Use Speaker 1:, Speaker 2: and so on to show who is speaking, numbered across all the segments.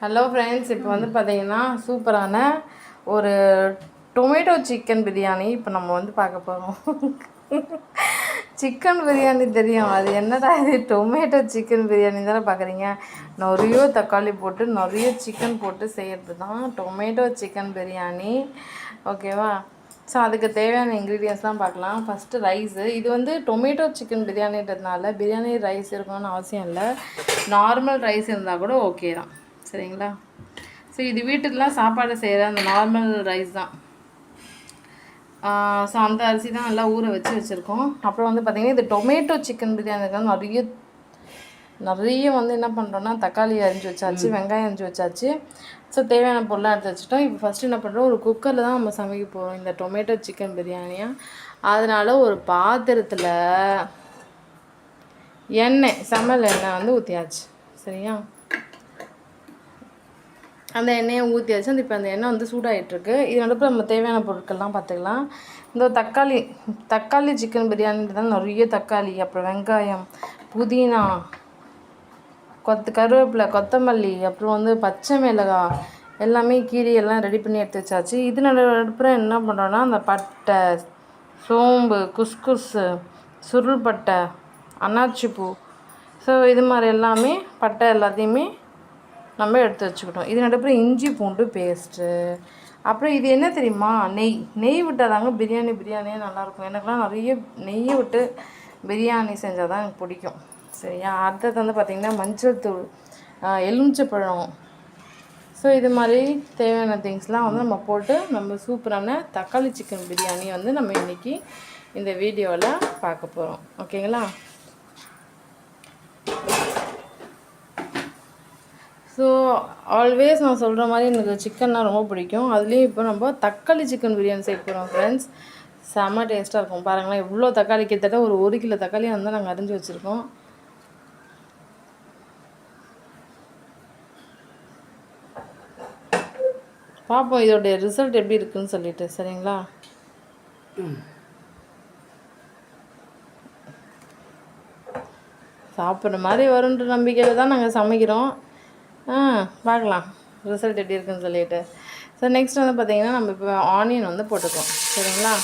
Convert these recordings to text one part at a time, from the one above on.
Speaker 1: Hello friends, இப்போ வந்து பார்த்தீங்கன்னா சூப்பரான ஒரு டொமேட்டோ சிக்கன் பிரியாணி இப்போ நம்ம வந்து பார்க்க போகிறோம். சிக்கன் பிரியாணி தெரியும், அது என்னடா இது டொமேட்டோ சிக்கன் பிரியாணி தானே பார்க்குறீங்க. நிறைய தக்காளி போட்டு நிறைய சிக்கன் போட்டு செய்கிறது தான் டொமேட்டோ சிக்கன் பிரியாணி. ஓகேவா? ஸோ அதுக்கு தேவையான இன்க்ரீடியன்ஸ்லாம் பார்க்கலாம். First rice. இது வந்து டொமேட்டோ சிக்கன் பிரியாணின்றதுனால பிரியாணி ரைஸ் இருக்கணும்னு அவசியம் இல்லை. நார்மல் ரைஸ் இருந்தால் கூட ஓகே தான். சரிங்களா? ஸோ இது வீட்டுக்கெலாம் சாப்பாடு செய்கிற அந்த நார்மல் ரைஸ் தான். ஸோ அந்த அரிசி தான் நல்லா ஊற வச்சுருக்கோம். அப்புறம் வந்து பார்த்திங்கன்னா இது டொமேட்டோ சிக்கன் பிரியாணிக்கு நிறைய வந்து என்ன பண்ணுறோன்னா தக்காளி அரிஞ்சு வச்சாச்சு, வெங்காயம் அரிஞ்சு வச்சாச்சு. ஸோ தேவையான பொருளாக எடுத்து வச்சுட்டோம். இப்போ ஃபஸ்ட்டு என்ன பண்ணுறோம், ஒரு குக்கரில் தான் நம்ம சமைக்க போகிறோம் இந்த டொமேட்டோ சிக்கன் பிரியாணியாக. அதனால் ஒரு பாத்திரத்தில் சமையல் எண்ணெய் வந்து ஊற்றியாச்சு. சரியா? அந்த எண்ணெயை ஊற்றியாச்சு. இப்போ அந்த எண்ணெய் வந்து சூடாகிட்டுருக்கு. இது நடுப்புற நம்ம தேவையான பொருட்கள்லாம் பார்த்துக்கலாம். இந்த தக்காளி சிக்கன் பிரியாணின்றதால் நிறைய தக்காளி, அப்புறம் வெங்காயம், புதினா, கருவேப்பிலை, கொத்தமல்லி, அப்புறம் வந்து பச்சை மிளகாய் எல்லாமே கீரி எல்லாம் ரெடி பண்ணி எடுத்து வச்சாச்சு. இது நடுப்புற என்ன பண்ணுறோன்னா அந்த பட்டை, சோம்பு, குஸ்குஸு, சுருள் பட்டை, அன்னாச்சிப்பூ, ஸோ இது மாதிரி எல்லாமே பட்டை எல்லாத்தையுமே நம்ம எடுத்து வச்சுக்கிட்டோம். இது நடுப்புற இஞ்சி பூண்டு பேஸ்ட்டு. அப்புறம் இது என்ன தெரியுமா, நெய் விட்டால் தாங்க பிரியாணியே நல்லாயிருக்கும். எனக்குலாம் நிறைய நெய்யை விட்டு பிரியாணி செஞ்சால் தான் எனக்கு பிடிக்கும். சரியா? அடுத்தது வந்து பார்த்திங்கன்னா மஞ்சள் தூள், எலுமிச்சப்பழம். ஸோ இது மாதிரி தேவையான திங்ஸ்லாம் வந்து நம்ம போட்டு நம்ம சூப்பரான தக்காளி சிக்கன் பிரியாணி வந்து நம்ம இன்றைக்கி இந்த வீடியோவில் பார்க்க போகிறோம். ஓகேங்களா? ஸோ ஆல்வேஸ் நான் சொல்கிற மாதிரி எனக்கு சிக்கன்னா ரொம்ப பிடிக்கும். அதுலேயும் இப்போ நம்ம தக்காளி சிக்கன் பிரியாணி செய்ய போகிறோம் ஃப்ரெண்ட்ஸ். செம்ம டேஸ்ட்டாக இருக்கும். பாருங்களேன், இவ்வளோ தக்காளி, கிட்டத்தட்ட ஒரு 1 கிலோ தக்காளி வந்து நாங்கள் அரிஞ்சு வச்சுருக்கோம். பார்ப்போம் இதோடைய ரிசல்ட் எப்படி இருக்குதுன்னு சொல்லிட்டு. சரிங்களா? சாப்பிட்ற மாதிரி வரும்ன்ற நம்பிக்கையில் தான் நாங்கள் சமைக்கிறோம். பார்க்கலாம் ரிசல்ட் எப்படி இருக்குன்னு சொல்லிட்டு. ஸோ நெக்ஸ்ட் வந்து பார்த்திங்கன்னா நம்ம இப்போ ஆனியன் வந்து போட்டுக்குவோம். சரிங்களா?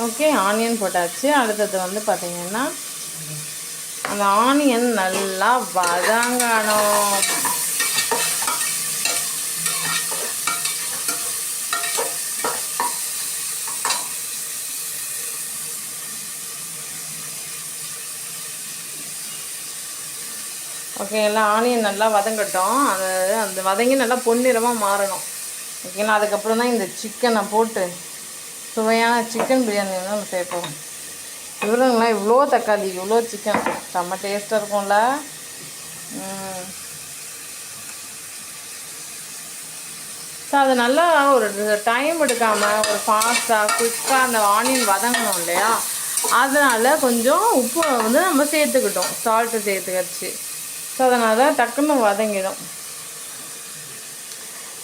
Speaker 1: ஓகே, ஆனியன் போட்டாச்சு. அடுத்தது வந்து பார்த்திங்கன்னா அந்த ஆனியன் நல்லா வதங்கணும். ஓகேங்களா? ஆனியன் நல்லா வதங்கட்டும். அந்த வதங்கி நல்லா பொன்னிறமாக மாறணும். ஓகேங்களா? அதுக்கப்புறம் தான் இந்த சிக்கனை போட்டு சுவையான சிக்கன் பிரியாணி வந்து நம்ம சேர்ப்போம். இவ்வளோங்களா, இவ்வளோ தக்காளி, இவ்வளோ சிக்கன், செம்ம டேஸ்ட்டாக இருக்கும்ல. ஸோ அது நல்லா ஒரு டைம் எடுக்காமல் ஒரு ஃபாஸ்ட்டாக குயிக்காக அந்த ஆனியன் வதங்கணும் இல்லையா? அதனால் கொஞ்சம் உப்பு வந்து நம்ம சேர்த்துக்கிட்டோம், சால்ட்டு சேர்த்துக்கிடுச்சு. ஸோ அதனால் டக்குன்னு வதங்கிடும்.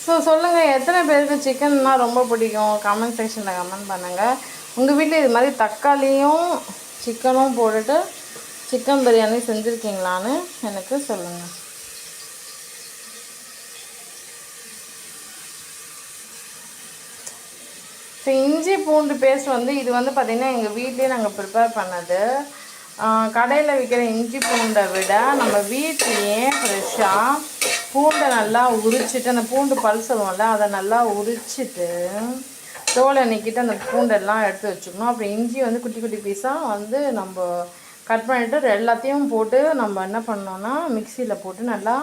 Speaker 1: ஸோ சொல்லுங்கள், எத்தனை பேருக்கு சிக்கன்னா ரொம்ப பிடிக்கும்? கமெண்ட் செக்ஷனில் கமெண்ட் பண்ணுங்கள். உங்கள் வீட்டில் இது மாதிரி தக்காளியும் சிக்கனும் போட்டுட்டு சிக்கன் பிரியாணி செஞ்சுருக்கீங்களான்னு எனக்கு சொல்லுங்கள். ஸோ இஞ்சி பூண்டு பேஸ்ட் வந்து இது வந்து பார்த்திங்கன்னா எங்கள் வீட்லேயே நாங்கள் ப்ரிப்பேர் பண்ணது. கடையில் விற்கிற இஞ்சி பூண்டை விட நம்ம வீட்லேயே ஃப்ரெஷ்ஷாக பூண்டை நல்லா உரிச்சிட்டு, அந்த பூண்டு பல் சொல்லுவோம்ல, அதை நல்லா உரிச்சிட்டு தோலை நீக்கிட்டு அந்த பூண்டெல்லாம் எடுத்து வச்சுக்கணும். அப்புறம் இஞ்சி வந்து குட்டி குட்டி பீஸாக வந்து நம்ம கட் பண்ணிவிட்டு எல்லாத்தையும் போட்டு நம்ம என்ன பண்ணோன்னா மிக்சியில் போட்டு நல்லா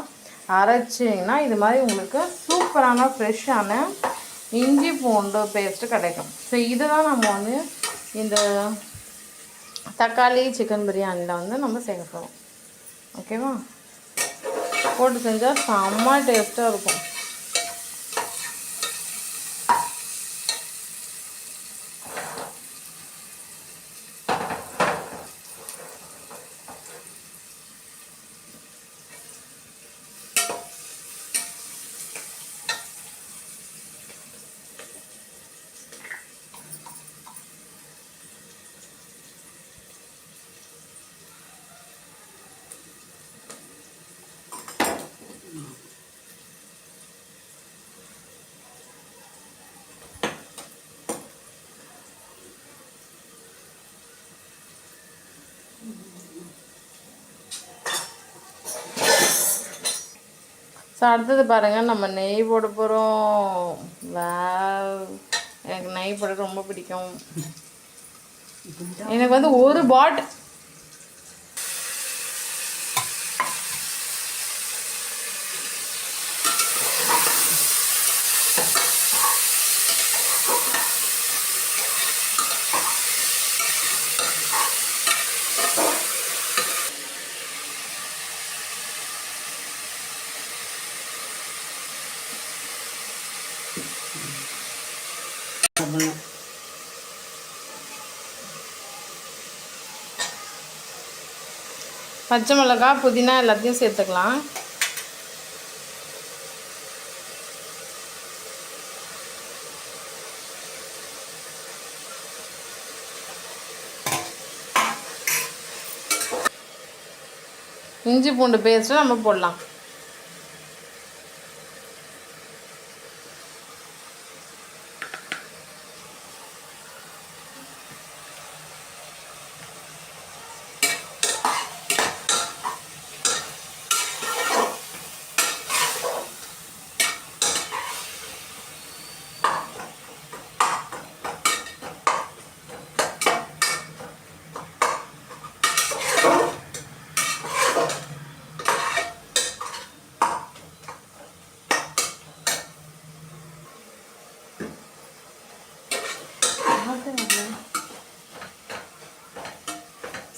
Speaker 1: அரைச்சிங்கன்னா இது மாதிரி உங்களுக்கு சூப்பரான ஃப்ரெஷ்ஷான இஞ்சி பூண்டு பேஸ்ட்டு கிடைக்கும். ஸோ இதுதான் நம்ம வந்து இந்த தக்காளி சிக்கன் பிரியாணியில் வந்து நம்ம சேர்க்க போகிறோம். ஓகேவா? போட்டு செஞ்சால் செம்ம டேஸ்ட்டாக இருக்கும். ஸோ அடுத்தது பாருங்கள், நம்ம நெய் போட போகிறோம். எனக்கு நெய் போட ரொம்ப பிடிக்கும். எனக்கு வந்து ஒரு பாட்டில் பச்சை மிளகாய், புதினா எல்லாத்தையும் சேர்த்துக்கலாம். இஞ்சி பூண்டு பேஸ்ட்டு நம்ம போடலாம்.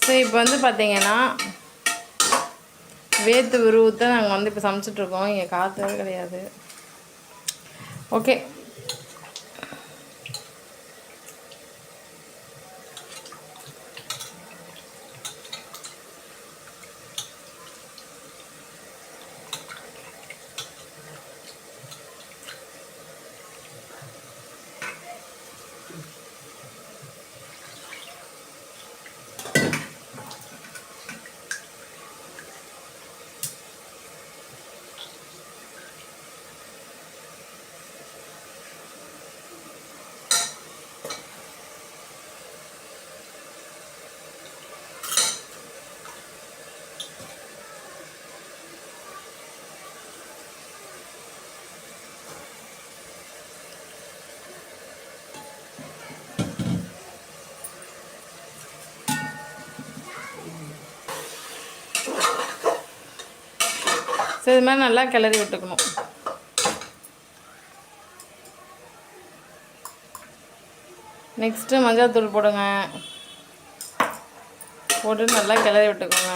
Speaker 1: ஸோ இப்போ வந்து பார்த்திங்கன்னா வேத்து உருவத்தை நாங்கள் வந்து இப்போ சமைச்சிட்ருக்கோம். இங்கே காற்றவே கிடையாது. ஓகே, ஸோ இது மாதிரி நல்லா கிளறி விட்டுக்கணும். நெக்ஸ்ட்டு மஞ்சள் தூள் போடுங்க. போட்டு நல்லா கிளறி விட்டுக்கோங்க.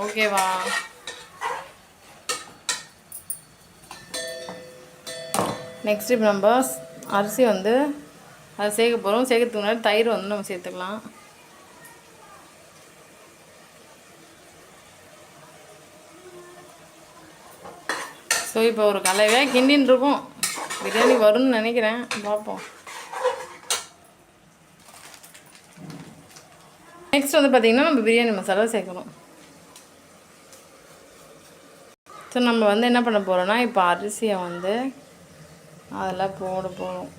Speaker 1: ஓகேவா? நெக்ஸ்ட்டு இப்போ நம்ம அரிசி வந்து அதை சேர்க்க போகிறோம். சேர்க்கறதுக்கு முன்னாடி தயிர் வந்து நம்ம சேர்த்துக்கலாம். ஸோ இப்போ ஒரு கலவையாக கிண்டின்னு இருக்கும். பிரியாணி வரும்னு நினைக்கிறேன், பார்ப்போம். நெக்ஸ்ட் வந்து பார்த்திங்கன்னா நம்ம பிரியாணி மசாலா சேர்க்கணும். ஸோ நம்ம வந்து என்ன பண்ண போகிறோன்னா, இப்போ அரிசியை வந்து அதெல்லாம் போட போகிறோம்.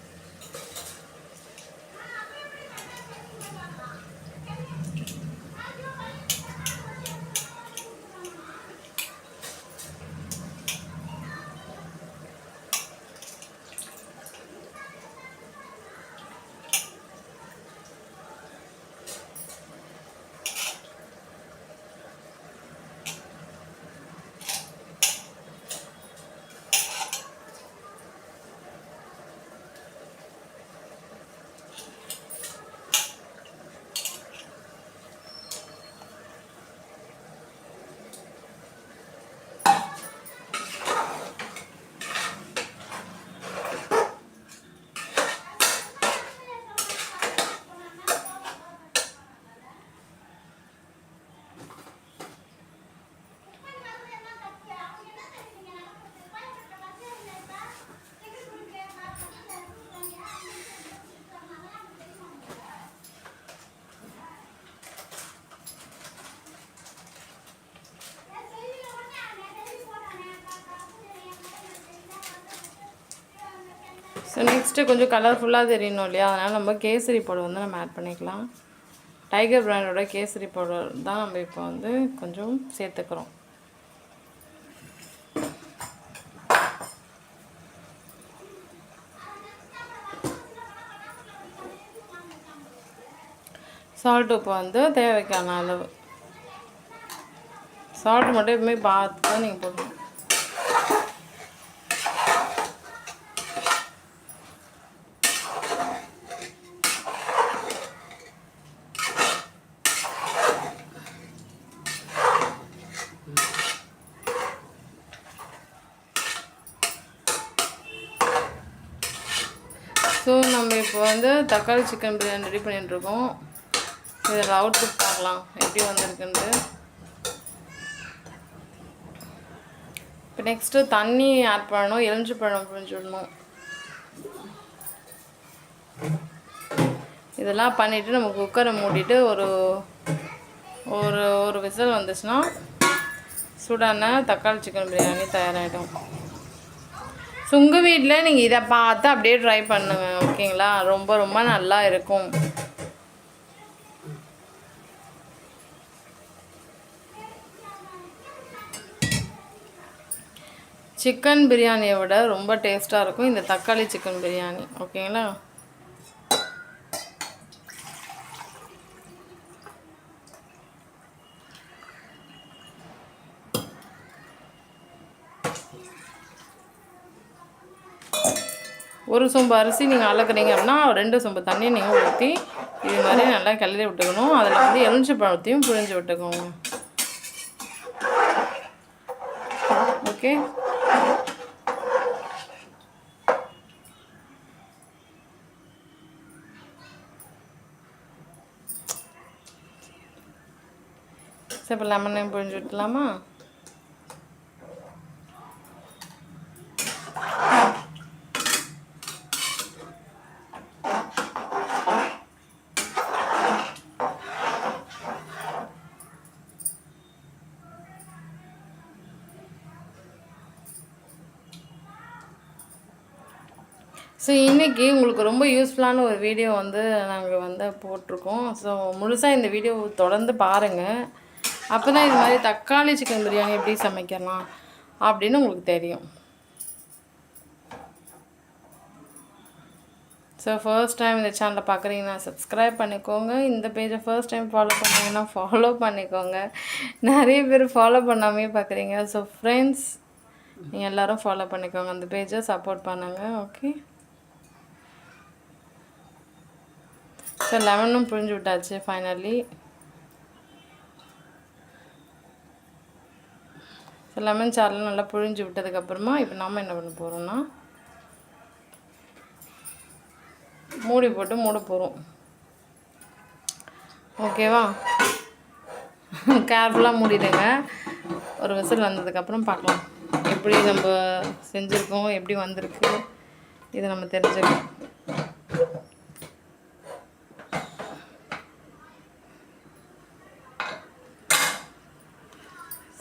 Speaker 1: ஸோ நெக்ஸ்ட்டு கொஞ்சம் கலர்ஃபுல்லாக தெரியணும் இல்லையா, அதனால் நம்ம கேசரி பவுடர் வந்து நம்ம ஆட் பண்ணிக்கலாம். டைகர் பிராண்டோட கேசரி பவுடர் தான் நம்ம இப்போ வந்து கொஞ்சம் சேர்த்துக்கிறோம். சால்ட் உப்பு வந்து தேவைக்கான அளவு. சால்ட் மட்டும் எப்பவுமே பார்த்து தான் நீங்கள் போடணும். ஸோ நம்ம இப்போ வந்து தக்காளி சிக்கன் பிரியாணி ரெடி பண்ணிட்டுருக்கோம். இதில் அவுட்புட் பார்க்கலாம் எப்படி வந்திருக்குன்ட்டு. இப்போ நெக்ஸ்ட்டு தண்ணி ஆட் பண்ணணும், எலுமிச்சை பழம் புழிஞ்சு விடணும். இதெல்லாம் பண்ணிவிட்டு நம்ம குக்கரை மூடிட்டு ஒரு ஒரு ஒரு விசில் வந்துச்சுன்னா சூடான தக்காளி சிக்கன் பிரியாணி தயாராகிடும். ஸோ உங்கள் வீட்டில் நீங்கள் இதை பார்த்து அப்படியே ட்ரை பண்ணுங்க, ஓகேங்களா? ரொம்ப ரொம்ப நல்லா இருக்கும். சிக்கன் பிரியாணியை விட ரொம்ப டேஸ்ட்டாக இருக்கும் இந்த தக்காளி சிக்கன் பிரியாணி, ஓகேங்களா? ஒரு சொம்பு அரிசி நீங்கள் அளக்குறீங்க அப்படின்னா 2 சொம்பு தண்ணி நீங்கள் ஊற்றி இது மாதிரி நல்லா கிளறி விட்டுக்கணும். அதில் வந்து எலுமிச்சை பழத்தையும் புழிஞ்சு விட்டுக்கோங்க. ஓகே, சரி இப்போ லெமனையும் புழிஞ்சு விட்டுலாமா? ஸோ இன்றைக்கி உங்களுக்கு ரொம்ப யூஸ்ஃபுல்லான ஒரு வீடியோ வந்து நாங்கள் வந்து போட்டிருக்கோம். ஸோ முழுசாக இந்த வீடியோ தொடர்ந்து பாருங்கள். அப்போ தான் இது மாதிரி தக்காளி சிக்கன் பிரியாணி எப்படி சமைக்கலாம் அப்படின்னு உங்களுக்கு தெரியும். ஸோ ஃபர்ஸ்ட் டைம் இந்த சேனலை பார்க்குறீங்கன்னா சப்ஸ்கிரைப் பண்ணிக்கோங்க. இந்த பேஜை ஃபர்ஸ்ட் டைம் ஃபாலோ பண்ணிங்கன்னா ஃபாலோ பண்ணிக்கோங்க. நிறைய பேர் ஃபாலோ பண்ணாமே பார்க்குறீங்க. ஸோ ஃப்ரெண்ட்ஸ், நீங்கள் எல்லோரும் ஃபாலோ பண்ணிக்கோங்க, அந்த பேஜை சப்போர்ட் பண்ணுங்கள். ஓகே, ஸோ லெமனும் புழிஞ்சு விட்டாச்சு ஃபைனலி. ஸோ லெமன் சாரெலாம் நல்லா புழிஞ்சு விட்டதுக்கப்புறமா இப்போ நம்ம என்ன பண்ண போகிறோம்னா மூடி போட்டு மூட போகிறோம். ஓகேவா? கேர்ஃபுல்லாக மூடிடுங்க. ஒரு விசில் வந்ததுக்கப்புறம் பார்க்கலாம் எப்படி நம்ம செஞ்சுருக்கோம், எப்படி வந்திருக்கு, இதை நம்ம தெரிஞ்சுக்கலாம்.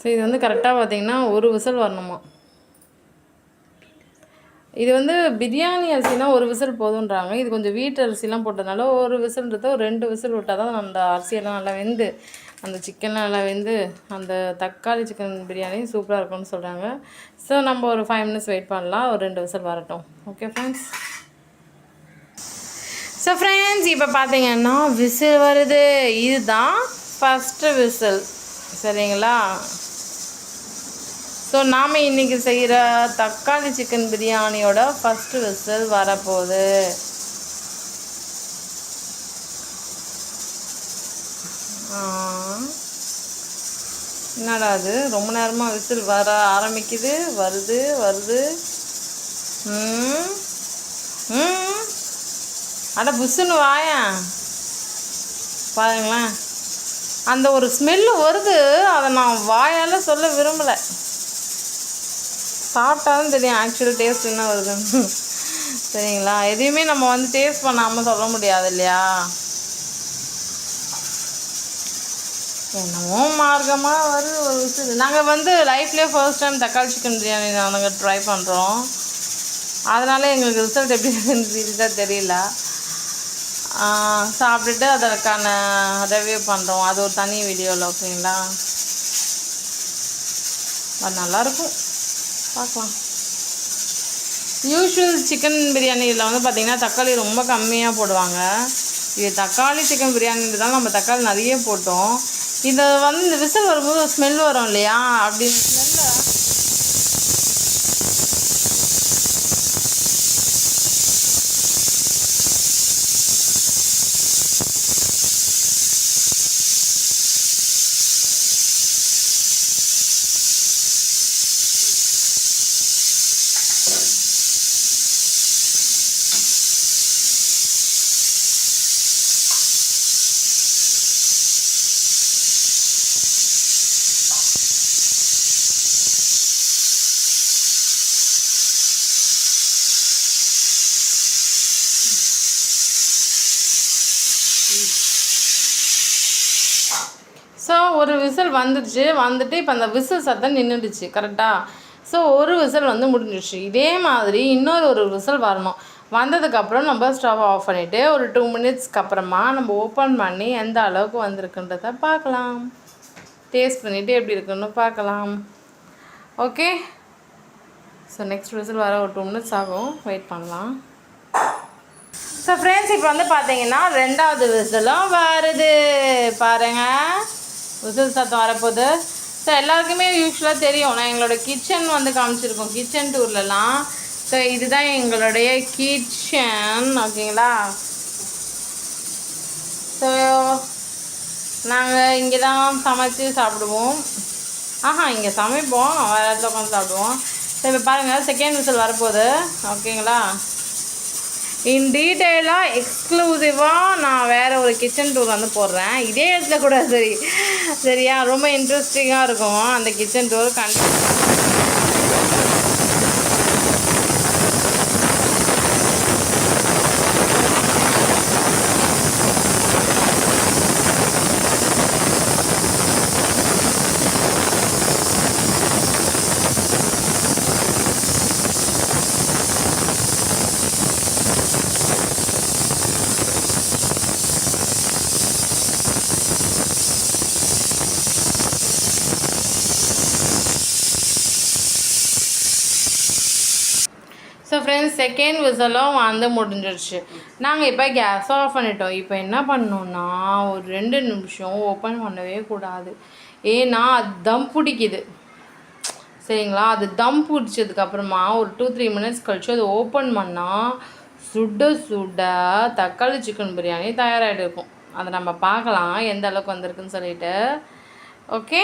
Speaker 1: ஸோ இது வந்து கரெக்டாக பார்த்திங்கன்னா ஒரு விசில் வரணுமா. இது வந்து பிரியாணி அரிசினா ஒரு விசில் போதுன்றாங்க. இது கொஞ்சம் வீட்டு அரிசிலாம் போட்டதுனால ஒரு விசில்ன்றத ஒரு 2 விசில் விட்டால் தான் அந்த அரிசியெல்லாம் நல்லா வெந்து அந்த சிக்கன்லாம் நல்லா வெந்து அந்த தக்காளி சிக்கன் பிரியாணி சூப்பராக இருக்கும்னு சொல்கிறாங்க. ஸோ நம்ம ஒரு 5 மினிட்ஸ் வெயிட் பண்ணலாம், ஒரு 2 விசில் வரட்டும். Okay friends. ஸோ ஃப்ரெண்ட்ஸ், இப்போ பார்த்தீங்கன்னா விசில் வருது. இதுதான் ஃபஸ்ட்டு விசில், சரிங்களா? ஸோ நாம் இன்றைக்கி செய்கிற தக்காளி சிக்கன் பிரியாணியோட ஃபஸ்ட்டு விசில் வரப்போகுது. என்னடா அது ரொம்ப நேரமாக விசில் வர ஆரம்பிக்குது, வருது வருது. அட புஷ்ஷுன்னு வாயேன் பாருங்களேன், அந்த ஒரு ஸ்மெல்லு வருது. அதை நான் வாயால் சொல்ல விரும்பலை, சாப்பிட்டாலும் தெரியும் ஆக்சுவல் டேஸ்ட் என்ன வருதுன்னு. சரிங்களா? எதையுமே நம்ம வந்து டேஸ்ட் பண்ணாமல் சொல்ல முடியாது இல்லையா? என்னமோ மார்க்கமாக வருது ஒரு விஷயம். நாங்கள் வந்து லைஃப்லேயே ஃபர்ஸ்ட் டைம் தக்காளி சிக்கன் பிரியாணி நாங்கள் ட்ரை பண்ணுறோம். அதனால எங்களுக்கு ரிசல்ட் எப்படி இருக்குன்னு தெரியல. சாப்பிட்டுட்டு அதற்கான ரிவ்யூ பண்ணுறோம், அது ஒரு தனி வீடியோவில், ஓகேங்களா? அது நல்லாயிருக்கும், பார்க்கலாம். யூஷுவல் சிக்கன் பிரியாணியில் வந்து பார்த்திங்கன்னா தக்காளி ரொம்ப கம்மியாக போடுவாங்க. இது தக்காளி சிக்கன் பிரியாணின்றதால நம்ம தக்காளி நிறைய போட்டோம். இதை வந்து இந்த விசில் வரும்போது ஸ்மெல் வரும் இல்லையா, அப்படி ஸ்மெல்ல ஸோ ஒரு விசில் வந்துட்டு இப்போ அந்த விசில் சத்தம் நின்றுடுச்சு கரெக்டாக. ஸோ ஒரு விசில் வந்து முடிஞ்சிடுச்சு. இதே மாதிரி இன்னொரு விசில் வரணும். வந்ததுக்கப்புறம் நம்ம ஸ்டவ் ஆஃப் பண்ணிவிட்டு ஒரு 2 மினிட்ஸ்க்கு அப்புறமா நம்ம ஓப்பன் பண்ணி எந்த அளவுக்கு வந்திருக்குன்றத பார்க்கலாம். டேஸ்ட் பண்ணிவிட்டு எப்படி இருக்குன்னு பார்க்கலாம். ஓகே, ஸோ நெக்ஸ்ட் விசில் வர ஒரு 2 மினிட்ஸ் ஆகும், வெயிட் பண்ணலாம். ஸோ ஃப்ரெண்ட்ஸ், இப்போ வந்து பார்த்தீங்கன்னா 2வது விசிலும் வருது பாருங்கள். விசில் சத்தம் வரப்போகுது. ஸோ எல்லாருக்குமே யூஸ்வலாக தெரியும், நான் எங்களோட கிச்சன் வந்து காமிச்சிருக்கோம் கிச்சன் டூர்லலாம். ஸோ இதுதான் எங்களுடைய கிச்சன், ஓகேங்களா. ஸோ நாங்கள் இங்கே தான் சமைச்சு சாப்பிடுவோம். இங்கே சமைப்போம், வேறு இடத்துல உட்காந்து சாப்பிடுவோம். ஸோ இப்போ பாருங்கள், செகண்ட் விசில் வரப்போகுது, ஓகேங்களா. இன் டீட்டெயிலாக எக்ஸ்க்ளூசிவாக நான் வேறு ஒரு கிச்சன் டூர் வந்து போடுறேன், இதே இடத்துல கூட. சரியா, ரொம்ப இன்ட்ரெஸ்டிங்காக இருக்கும் அந்த கிச்சன் டூர் கண்டிப்பாக. ஸோ ஃப்ரெண்ட்ஸ், செகண்ட் விசிலும் வந்து முடிஞ்சிடுச்சு. நாங்கள் இப்போ கேஸ் ஆஃப் பண்ணிட்டோம். இப்போ என்ன பண்ணோன்னா ஒரு 2 நிமிஷம் ஓப்பன் பண்ணவே கூடாது, ஏன்னா அது தம் பிடிக்குது. சரிங்களா, அது தம் பிடிச்சதுக்கப்புறமா ஒரு 2-3 மினிட்ஸ் கழிச்சு அது ஓப்பன் பண்ணால் சுட தக்காளி சிக்கன் பிரியாணி தயாராகிட்டு இருக்கும். அதை நம்ம பார்க்கலாம் எந்த அளவுக்கு வந்திருக்குன்னு சொல்லிட்டு. ஓகே,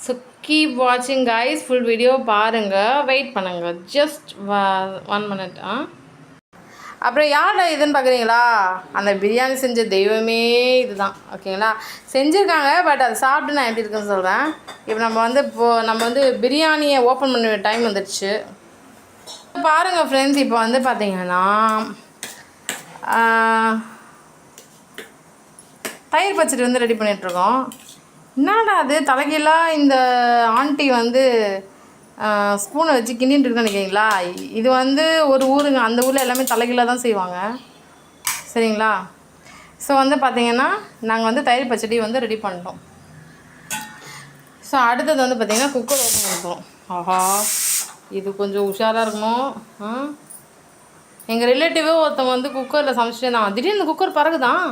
Speaker 1: ஸோ கீப் வாட்சிங் கைஸ், ஃபுல் வீடியோ பாருங்கள், வெயிட் பண்ணுங்கள், ஜஸ்ட் 1 மினிட். அப்புறம் யார்டா இதுன்னு பார்க்குறீங்களா, அந்த பிரியாணி செஞ்ச தெய்வமே இதுதான், ஓகேங்களா. செஞ்சுருக்காங்க, பட் அதை சாப்பிட்டு நான் எப்படி இருக்குன்னு சொல்கிறேன். இப்போ நம்ம வந்து பிரியாணியை ஓப்பன் பண்ண டைம் வந்துடுச்சு. பாருங்கள் ஃப்ரெண்ட்ஸ், இப்போ வந்து பார்த்தீங்கன்னா தயிர் பச்சடி வந்து ரெடி பண்ணிகிட்ருக்கோம். என்னடா அது தலைகீழாக இந்த ஆண்டி வந்து ஸ்பூனை வச்சு கிண்டின்னு இருக்குன்னு நினைக்கிறீங்களா, இது வந்து ஒரு ஊருங்க, அந்த ஊரில் எல்லாமே தலைகீழாக தான் செய்வாங்க, சரிங்களா. ஸோ வந்து பார்த்திங்கன்னா நாங்கள் வந்து தயிர் பச்சடி வந்து ரெடி பண்ணிட்டோம். ஸோ அடுத்தது வந்து பார்த்திங்கன்னா குக்கர் ஓப்பன் பண்ணிட்டோம். இது கொஞ்சம் உஷாராக இருக்கணும். எங்கள் ரிலேட்டிவே ஒருத்தவங்க வந்து குக்கரில் சமைச்சிட்டே தான், திடீர்னு குக்கர் பறகுதான்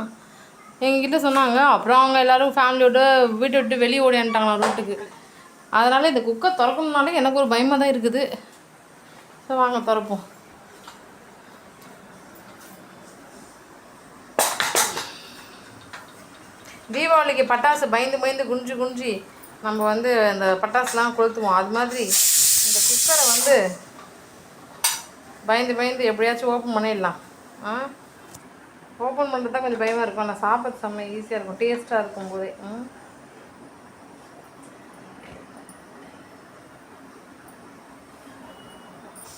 Speaker 1: எங்ககிட்ட சொன்னாங்க. அப்புறம் அவங்க எல்லோரும் ஃபேமிலியோடு வீட்டை விட்டு வெளியே ஓடியான்ட்டாங்க ரோட்டுக்கு. அதனால் இந்த குக்கர் திறக்கணுனாலே எனக்கு ஒரு பயமாக தான் இருக்குது. ஸோ வாங்க திறப்போம். தீபாவளிக்கு பட்டாசு பயந்து குஞ்சு நம்ம வந்து இந்த பட்டாசுலாம் கொளுத்துவோம், அது மாதிரி இந்த குக்கரை வந்து பயந்து எப்படியாச்சும் ஓப்பன் பண்ணிடலாம். ஓப்பன் பண்ணுறது தான் கொஞ்சம் பயமாக இருக்கும், ஆனால் சாப்பிட்றது செம்ம ஈஸியாக இருக்கும், டேஸ்ட்டாக இருக்கும் போதே.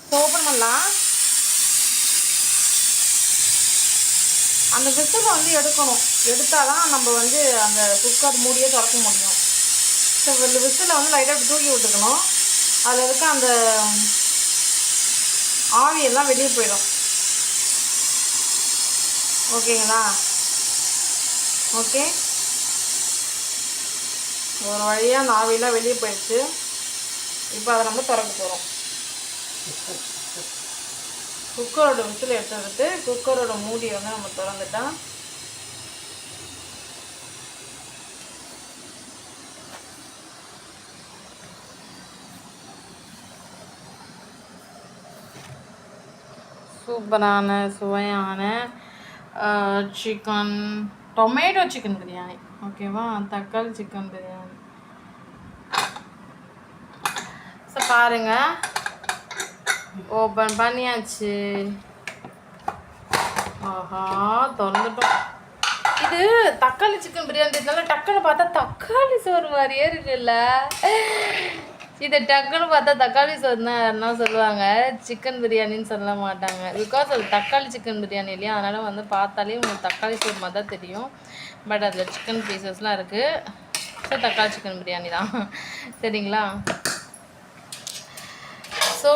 Speaker 1: ஸோ ஓப்பன் பண்ணலாம். அந்த விசிலை வந்து எடுத்தால் தான் நம்ம வந்து அந்த குக்கர் மூடியே திறக்க முடியும். ஸோ இந்த விசிலை வந்து லைட்டாக தூக்கி விட்டுக்கணும், அதில் இருக்க அந்த ஆவியெல்லாம் வெளியே போயிடும், ஓகேங்களா. ஓகே, ஒரு வழியாக அந்த ஆவியெல்லாம் வெளியே போயிடுச்சு. இப்போ அதை நம்ம திறக்க போகிறோம். குக்கரோட விசில் எடுத்துட்டு குக்கரோட மூடியை வந்து நம்ம திறந்துட்டா சூப்பரான சுவையான சிக்கன் டொமேட்டோ சிக்கன் பிரியாணி. ஓகேவா, தக்காளி சிக்கன் பிரியாணி. ஸோ பாருங்க, ஓப்பன் பண்ணியாச்சு. ஆஹா, திறந்துட்டோம். இது தக்காளி சிக்கன் பிரியாணினால டக்குன்னு பார்த்தா தக்காளி சோறு மாதிரியே இருக்குல்ல. இதை டக்குன்னு பார்த்தா தக்காளி சோறு தான் யாருன்னா சொல்லுவாங்க, சிக்கன் பிரியாணின்னு சொல்ல மாட்டாங்க. பிகாஸ் அது தக்காளி சிக்கன் பிரியாணி இல்லையா, அதனால் வந்து பார்த்தாலே உங்களுக்கு தக்காளி சோறு மாதிரி தான் தெரியும். பட் அதில் சிக்கன் பீசஸ்லாம் இருக்குது. ஸோ தக்காளி சிக்கன் பிரியாணி தான். சரிங்களா? ஸோ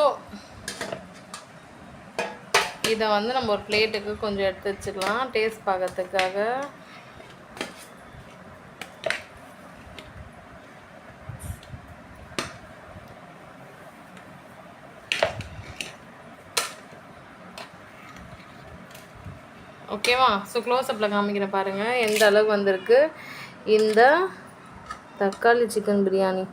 Speaker 1: இதை வந்து நம்ம ஒரு பிளேட்டுக்கு கொஞ்சம் எடுத்து வச்சுக்கலாம் டேஸ்ட் பார்க்கறதுக்காக. ஓகேவா? ஸோ க்ளோஸ்அப்பில் காமிக்கிறேன் பாருங்கள் எந்த அளவுக்கு வந்திருக்கு இந்த தக்காளி சிக்கன் பிரியாணி.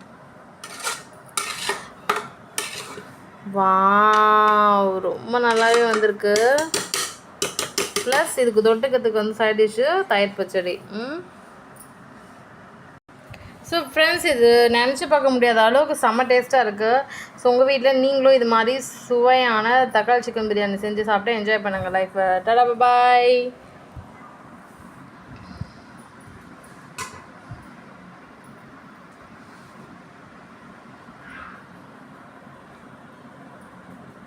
Speaker 1: வாவ், ரொம்ப நல்லாவே வந்திருக்கு. ப்ளஸ் இதுக்கு தொட்டுக்கிறதுக்கு வந்து சைட் டிஷ்ஷு தயிர் பச்சடி. ஸோ ஃப்ரெண்ட்ஸ், இது நினச்சி பார்க்க முடியாத அளவுக்கு செம்ம டேஸ்ட்டாக இருக்குது. ஸோ உங்கள் வீட்டில் நீங்களும் இது மாதிரி சுவையான தக்காளி சிக்கன் பிரியாணி செஞ்சு சாப்பிட்டு என்ஜாய் பண்ணுங்கள் லைஃப்பை. டாடா, பாய்.